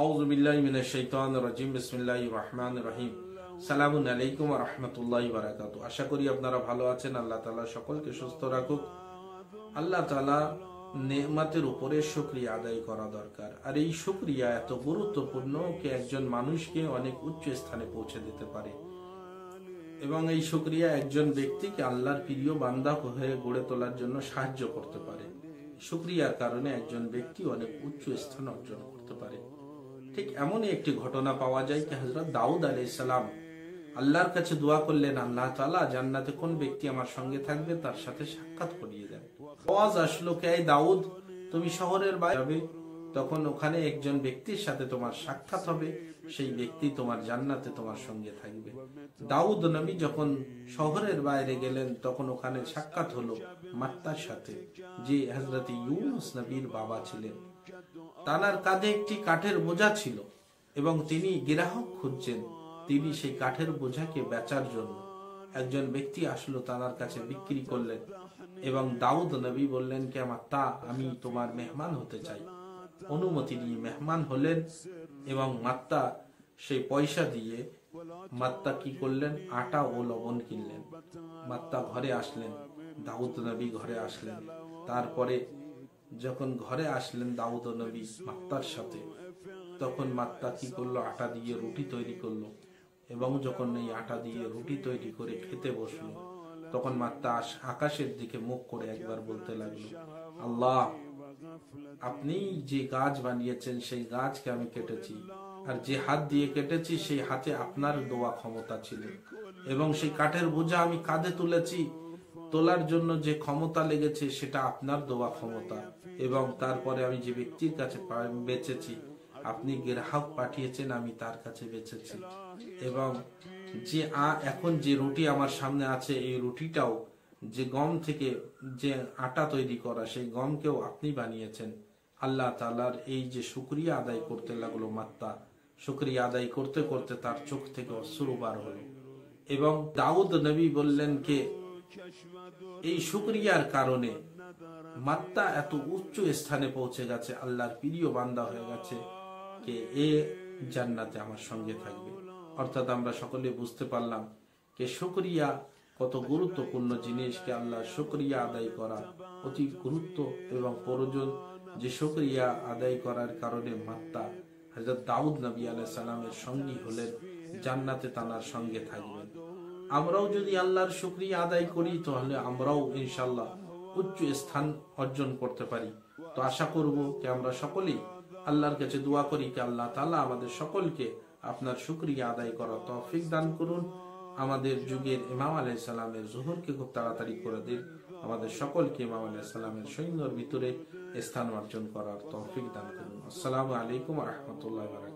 আউযু বিল্লাহি মিনাশ শাইতানির রাজিম। বিসমিল্লাহির রহমানির রহিম। সালামুন আলাইকুম ওয়া রাহমাতুল্লাহি ওয়া বারাকাতুহু। আশা করি আপনারা ভালো আছেন। আল্লাহ তাআলা সকলকে সুস্থ রাখুক। আল্লাহ তাআলা নেয়ামতের উপরে শুকরিয়া আদায় করা দরকার। আর এই শুকরিয়া এত গুরুত্বপূর্ণ যে একজন মানুষকে অনেক উচ্চ স্থানে পৌঁছে দিতে পারে, এবং এই শুকরিয়া একজন ব্যক্তিকে আল্লাহর প্রিয় বান্দা হয়ে গড়ে তোলার জন্য সাহায্য করতে পারে। শুকরিয়ার কারণে একজন ব্যক্তি অনেক উচ্চ স্থান অর্জন করতে পারে। ঠিক এমনই একটি ঘটনা পাওয়া যায় যে হযরত দাউদ আলাইহিস সালাম আল্লাহর কাছে দোয়া করলেন, আল্লাহ তাআলা জান্নাতে কোন ব্যক্তি আমার সঙ্গে থাকবে তার সাথে সাক্ষাৎ করিয়ে দেন। আওয়াজ আসলো, কে দাউদ, তুমি শহরের বাইরে যাবে, তখন ওখানে একজন ব্যক্তির সাথে তোমার সাক্ষাৎ হবে, সেই ব্যক্তি তোমার জান্নাতে তোমার সঙ্গে থাকবে। দাউদ নবী যখন শহরের বাইরে গেলেন তখন ওখানে সাক্ষাৎ হলো মাত্তার সাথে, যে হযরত ইউনূস নবীর বাবা ছিলেন। তানার কাঁধে একটি কাঠের বোঝা ছিল এবং তিনি গ্রাহক খুঁজছেন। তিনি সেই কাঠের বোঝাকে বেচার জন্য একজন ব্যক্তি আসলো, তানার কাছে বিক্রি করলেন এবং দাউদ নবী বললেন, কে মাত্তা, আমি তোমার মেহমান হতে চাই। অনুমতি নিয়ে মেহমান হলেন এবং মাত্তা সেই পয়সা দিয়ে মাত্তা কি করলেন, আটা ও লবণ কিনলেন। মাত্তা ঘরে আসলেন, দাউদ নবী ঘরে আসলেন। তারপরে যখন ঘরে আসলেন দাউদ নবী মাত্তার সাথে, তখন মাত্তা কি করলো, আটা দিয়ে রুটি তৈরি করলো এবং যখন এই আটা দিয়ে রুটি তৈরি করে খেতে বসলো, তখন মাত্তা আকাশের দিকে মুখ করে একবার বলতে লাগলো, আল্লাহ, আপনি যে গাছ বানিয়েছেন সেই গাছকে আমি কেটেছি, আর যে হাত দিয়ে কেটেছি সেই হাতে আপনার দোয়া ক্ষমতা ছিল, এবং সেই কাঠের বোঝা আমি কাঁধে তুলেছি, তোলার জন্য যে ক্ষমতা লেগেছে সেটা আপনার দোয়া ক্ষমতা, এবং তারপরে আমি যে ব্যক্তির কাছে বেচেছি, আপনি গ্রাহক পাঠিয়েছেন, আমি তার কাছে বেচেছি, এবং যে এখন যে রুটি আমার সামনে আছে এই রুটিটাও যে গম থেকে যে আটা তৈরি করা, সেই গমকেও আপনি বানিয়েছেন। আল্লাহ তাআলার এই যে শুকরিয়া আদায় করতে লাগলো মাত্তা, শুকরিয়া আদায় করতে করতে তার চোখ থেকে অশ্রু বার হলো, এবং দাউদ নবী বললেন কে এই শুকরিয়ার কারণে মাত্তা এত উচ্চ স্থানে পৌঁছে গেছে, আল্লাহর প্রিয় বান্দা হয়ে গেছে, কে এ জান্নাতে আমার সঙ্গে থাকবে। অর্থাৎ আমরা সকলে বুঝতে পারলাম যে শুকরিয়া কত গুরুত্বপূর্ণ জিনিস, কে আল্লাহর শুকরিয়া আদায় করা অতি গুরুত্ব এবং প্রয়োজন। যে শুকরিয়া আদায় করার কারণে মাত্তা হযরত দাউদ নবী আলাইহিস সালামের সঙ্গী হলেন, জান্নাতে তানার সঙ্গে থাকবেন। আমরাও যদি আল্লাহর শুকরিয়া আদায় করি তাহলে আমরাও ইনশাআল্লাহ উচ্চ স্থান অর্জন করতে পারি। তো আশা করব যে আমরা সকলেই আল্লাহর কাছে দোয়া করি যে আল্লাহ তাআলা আমাদের সকলকে আপনার শুকরিয়া আদায় করার তৌফিক দান করুন। আমাদের যুগের ইমাম আলাইহিস সালামের জোহরকে খুব তাড়াতাড়ি করে দিন। আমাদের সকলকে ইমাম আলাইহিস সালামের সৈন্যর ভিতরে স্থান অর্জন করার তৌফিক দান করুন। আসসালামু আলাইকুম ওয়া রাহমাতুল্লাহি ওয়া বারাকাতুহু।